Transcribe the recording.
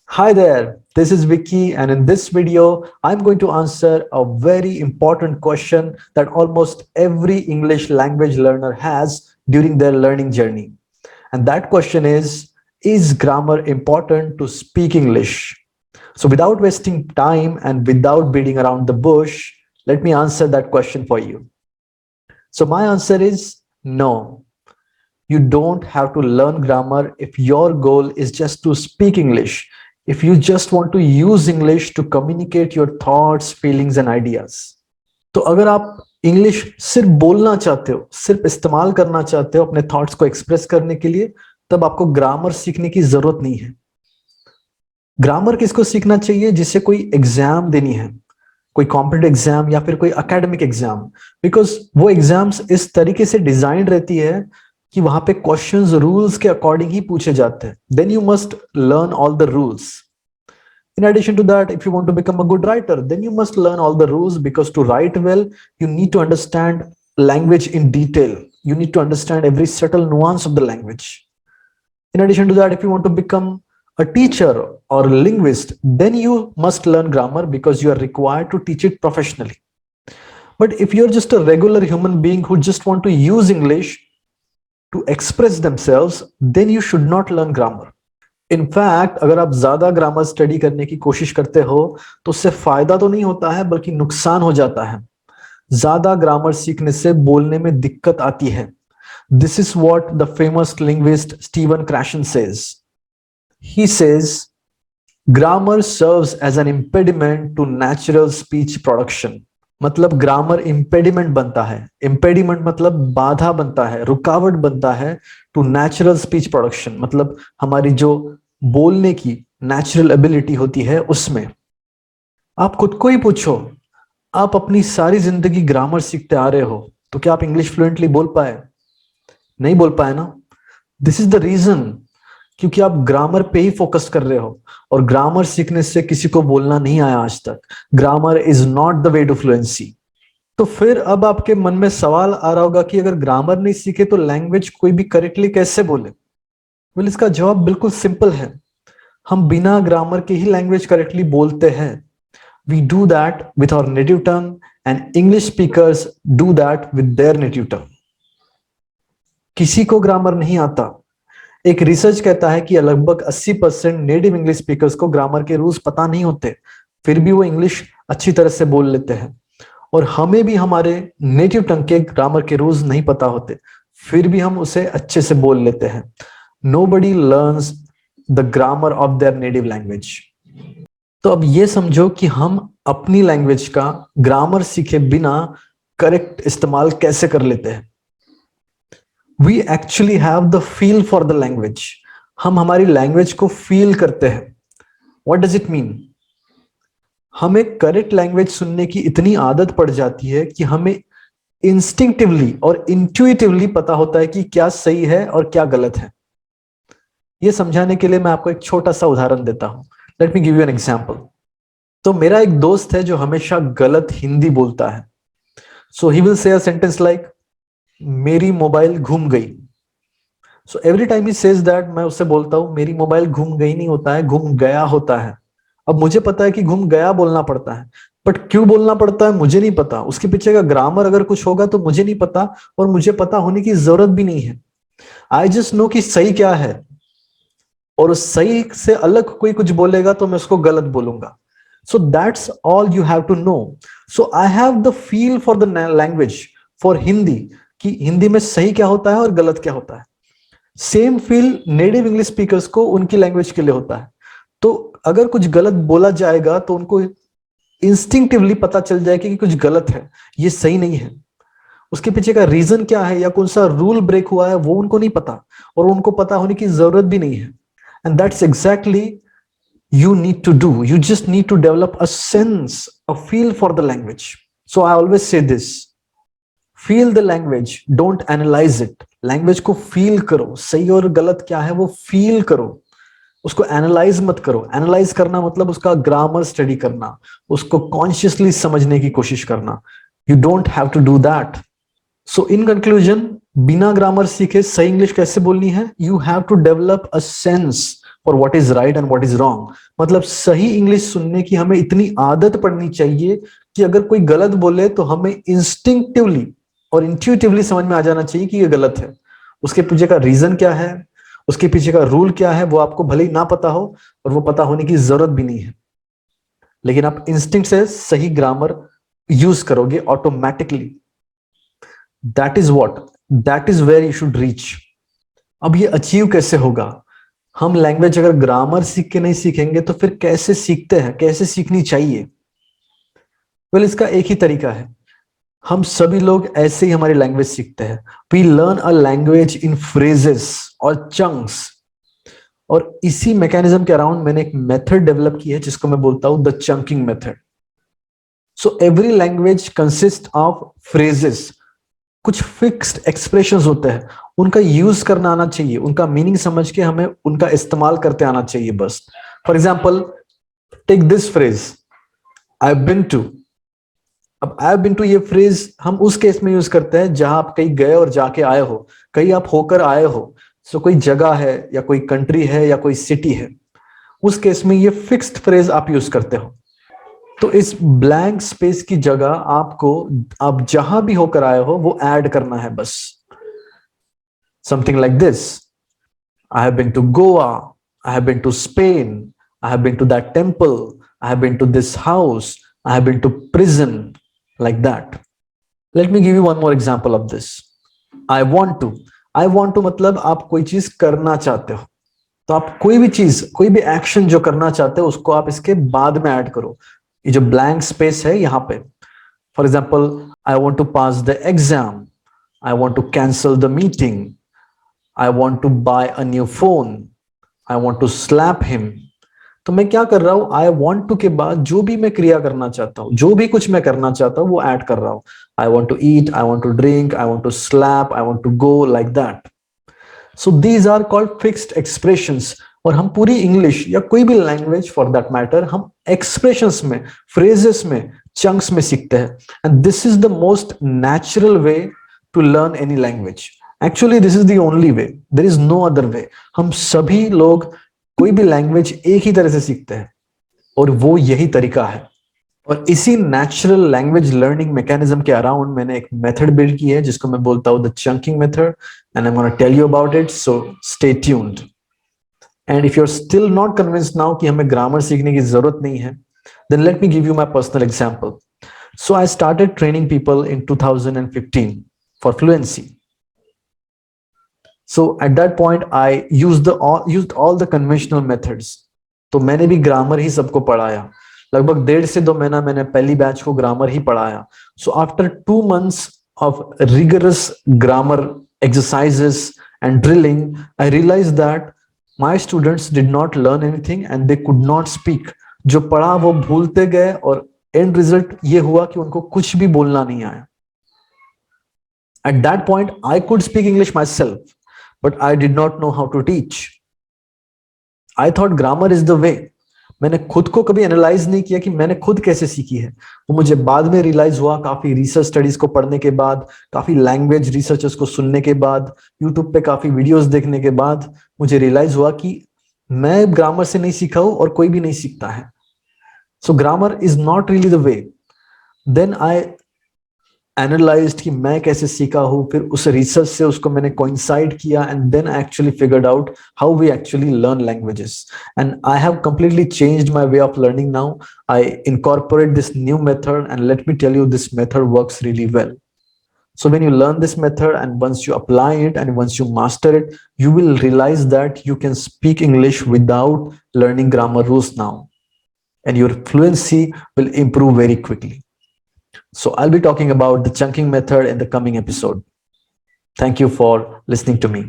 Hi there, this is Vicky, and in this video, I'm going to answer a very important question that almost every English language learner has during their learning journey. And that question is grammar important to speak English? So, without wasting time and without beating around the bush, let me answer that question for you. So, my answer is no. You don't have to learn grammar if your goal is just to speak English, if you just want to use English to communicate your thoughts, feelings and ideas. तो अगर आप English सिर्फ बोलना चाहते हो, सिर्फ इस्तेमाल करना चाहते हो अपने थॉट्स को एक्सप्रेस करने के लिए, तब आपको ग्रामर सीखने की जरूरत नहीं है। ग्रामर किसको सीखना चाहिए? जिसे कोई एग्जाम देनी है, कोई कॉम्पिटिटिव एग्जाम या फिर कोई एकेडमिक एग्जाम, बिकॉज वो एग्जाम्स इस तरीके से डिजाइन रहती है कि वहां पे क्वेश्चंस रूल्स के अकॉर्डिंग ही पूछे जाते हैं। Then you must learn all the rules. In addition to that, if you want to become a good writer, then you must learn all the rules, because to write well, you need to understand language in detail. You need to understand every subtle nuance of the language. In addition to that, if you want to become a teacher or a linguist, then you must learn grammar because you are required to teach it professionally. But if you're just a regular human being who just want to use English to express themselves, then you should not learn grammar. In fact अगर आप ज्यादा grammar study करने की कोशिश करते हो तो उससे फायदा तो नहीं होता है, बल्कि नुकसान हो जाता है। ज्यादा ग्रामर सीखने से बोलने में दिक्कत आती है। This is what the famous linguist Steven Krashen says. He says grammar serves as an impediment to natural speech production. मतलब ग्रामर इम्पेडिमेंट बनता है। इम्पेडिमेंट मतलब बाधा बनता है, रुकावट बनता है टू नेचुरल स्पीच प्रोडक्शन, मतलब हमारी जो बोलने की नेचुरल एबिलिटी होती है उसमें। आप खुद को ही पूछो, आप अपनी सारी जिंदगी ग्रामर सीखते आ रहे हो, तो क्या आप इंग्लिश फ्लुएंटली बोल पाए? नहीं बोल पाए ना। दिस इज द रीजन, क्योंकि आप ग्रामर पे ही फोकस कर रहे हो, और ग्रामर सीखने से किसी को बोलना नहीं आया आज तक। Grammar is not the way to fluency. तो फिर अब आपके मन में सवाल आ रहा होगा कि अगर ग्रामर नहीं सीखे तो लैंग्वेज कोई भी करेक्टली कैसे बोले? वेल, इसका जवाब बिल्कुल सिंपल है। हम बिना ग्रामर के ही लैंग्वेज करेक्टली बोलते हैं। We do that with our native tongue, and English speakers do that with their native tongue. किसी को ग्रामर नहीं आता। एक रिसर्च कहता है कि लगभग 80% नेटिव इंग्लिश स्पीकर्स को ग्रामर के रूल्स पता नहीं होते, फिर भी वो इंग्लिश अच्छी तरह से बोल लेते हैं। और हमें भी हमारे नेटिव टंग के ग्रामर के रूल्स नहीं पता होते, फिर भी हम उसे अच्छे से बोल लेते हैं। Nobody learns the grammar of their native language. तो अब ये समझो कि हम अपनी लैंग्वेज का ग्रामर सीखे बिना करेक्ट इस्तेमाल कैसे कर लेते हैं। We actually have the feel for the language. हम हमारी लैंग्वेज को फील करते हैं। What does it mean? हमें करेक्ट लैंग्वेज सुनने की इतनी आदत पड़ जाती है कि हमें इंस्टिंक्टिवली और इंट्यूटिवली पता होता है कि क्या सही है और क्या गलत है। ये समझाने के लिए मैं आपको एक छोटा सा उदाहरण देता हूं। Late me give you an example. तो मेरा एक दोस्त है जो हमेशा गलत हिंदी बोलता है। सो he will say a sentence like मेरी मोबाइल घूम गई। So every time he says that, मैं उससे बोलता हूं मेरी मोबाइल घूम गई नहीं होता है, घूम गया होता है। अब मुझे पता है कि घूम गया बोलना पड़ता है, बट क्यों बोलना पड़ता है मुझे नहीं पता। उसके पीछे का ग्रामर अगर कुछ होगा तो मुझे नहीं पता, और मुझे पता होने की जरूरत भी नहीं है। आई जस्ट नो कि सही क्या है, और उस सही से अलग कोई कुछ बोलेगा तो मैं उसको गलत बोलूंगा। So that's all you have to know. So I have the feel for the language, for Hindi, कि हिंदी में सही क्या होता है और गलत क्या होता है। Same feel native English speakers को उनकी लैंग्वेज के लिए होता है। तो अगर कुछ गलत बोला जाएगा तो उनको इंस्टिंक्टिवली पता चल जाएगा कि कुछ गलत है, ये सही नहीं है। उसके पीछे का रीजन क्या है या कौन सा रूल ब्रेक हुआ है वो उनको नहीं पता, और उनको पता होने की जरूरत भी नहीं है। And that's exactly you need to do. You just need to develop a sense, a feel for the language. So I always say this: feel the language, don't analyze it. Language को feel करो, सही और गलत क्या है वो feel करो, उसको एनालाइज मत करो। एनालाइज करना मतलब उसका ग्रामर स्टडी करना, उसको कॉन्शियसली समझने की कोशिश करना। You don't have to do that. So in conclusion, बिना ग्रामर सीखे सही इंग्लिश कैसे बोलनी है? You have to develop a sense और what is right and what is wrong. मतलब सही इंग्लिश सुनने की हमें इतनी आदत पड़नी चाहिए कि अगर कोई गलत बोले तो हमें इंस्टिंक्टिवली और इंट्यूटिवली समझ में आ जाना चाहिए कि ये गलत है। उसके पीछे का रीजन क्या है, उसके पीछे का रूल क्या है, वो आपको भले ही ना पता हो और वो पता होने की जरूरत भी नहीं है, लेकिन आप इंस्टिंक्ट से सही ग्रामर यूज करोगे automatically. That is what, that is where you should reach. अब ये अचीव कैसे होगा? हम लैंग्वेज अगर ग्रामर सीख के नहीं सीखेंगे तो फिर कैसे सीखते हैं, कैसे सीखनी चाहिए? वेल, इसका एक ही तरीका है। हम सभी लोग ऐसे ही हमारी लैंग्वेज सीखते हैं। We learn a language in phrases और चंक्स। और इसी मैकेनिज्म के अराउंड मैंने एक मेथड डेवलप की है जिसको मैं बोलता हूं the chunking method. So every language consist of phrases. कुछ फिक्स्ड एक्सप्रेशंस होते हैं, उनका यूज करना आना चाहिए, उनका मीनिंग समझ के हमें उनका इस्तेमाल करते आना चाहिए बस। For example, take this phrase, I have been to. अब आई हैव बीन टू ये फ्रेज हम उस केस में यूज करते हैं जहां आप कहीं गए और जाके आए हो, कहीं आप होकर आए हो। सो कोई जगह है या कोई कंट्री है या कोई सिटी है, उस केस में ये फिक्स्ड फ्रेज आप यूज करते हो। तो इस ब्लैंक स्पेस की जगह आपको, आप जहां भी होकर आए हो वो ऐड करना है बस। Something like this, I have been to Goa, I have been to Spain, I have been to that temple, I have been to this house, I have been to prison, like that. Let me give you one more example of this. I want to. I want to मतलब आप कोई चीज करना चाहते हो, तो आप कोई भी चीज, कोई भी एक्शन जो करना चाहते हो उसको आप इसके बाद में ऐड करो। ये जो ब्लैंक स्पेस है यहाँ पे, for example, I want to pass the exam, I want to cancel the meeting, I want to buy a new phone, I want to slap him. तो मैं क्या कर रहा हूं, आई वॉन्ट टू के बाद जो भी मैं क्रिया करना चाहता हूँ, जो भी कुछ मैं करना चाहता हूँ वो ऐड कर रहा हूँ। I want to eat, I want to drink, I want to slap, I want to go, like that. So these are called fixed expressions. और हम पूरी इंग्लिश या कोई भी लैंग्वेज फॉर दैट मैटर, हम एक्सप्रेशंस में, फ्रेजेस में, chunks में सीखते हैं। And this is the most natural way to learn any language. Actually this is the only way, there is no other वे। हम सभी लोग कोई भी लैंग्वेज एक ही तरह से सीखते हैं और वो यही तरीका है। और इसी नेचुरल लैंग्वेज लर्निंग मैकेनिज्म के अराउंड मैंने एक मेथड बिल्ड की है जिसको मैं बोलता हूं the chunking method, and I am gonna tell you about it, so stay tuned. And if you are still not convinced now कि हमें ग्रामर सीखने की जरूरत नहीं है, then let me give you my personal example. So I started training people in 2015 for fluency. So at that point I used all the conventional methods. तो मैंने भी ग्रामर ही सबको पढ़ाया। लगभग 1.5 से 2 महीना मैंने पहली बैच को ग्रामर ही पढ़ाया। So after 2 months of rigorous grammar exercises and drilling, I realized that my students did not learn anything and they could not speak. जो पढ़ा वो भूलते गए और end result ये हुआ कि उनको कुछ भी बोलना नहीं आया। At that point I could speak English myself, but I did not know how to teach. I thought grammar is the way. मैंने खुद को कभी एनालाइज नहीं किया कि मैंने खुद कैसे सीखी है। वो मुझे बाद में रियलाइज हुआ, काफी रिसर्च स्टडीज को पढ़ने के बाद, काफी लैंग्वेज रिसर्चर्स को सुनने के बाद, यूट्यूब पे काफी वीडियोस देखने के बाद मुझे रियलाइज हुआ कि मैं ग्रामर से नहीं सीखा हूं और कोई भी नहीं सीखता है। So grammar is not really the way. Then I analysed कि मैं कैसे सीखा हूं, फिर उस रिसर्च से उसको मैंने कोइंसाइड किया, and then I actually figured out how we actually learn languages. And I have completely changed my way of learning now. I incorporate this new method and let me tell you this method works really well. So when you learn this method and once you apply it and once you master it, you will realize that you can speak English without learning grammar rules now, and your fluency will improve very quickly. So I'll be talking about the chunking method in the coming episode. Thank you for listening to me.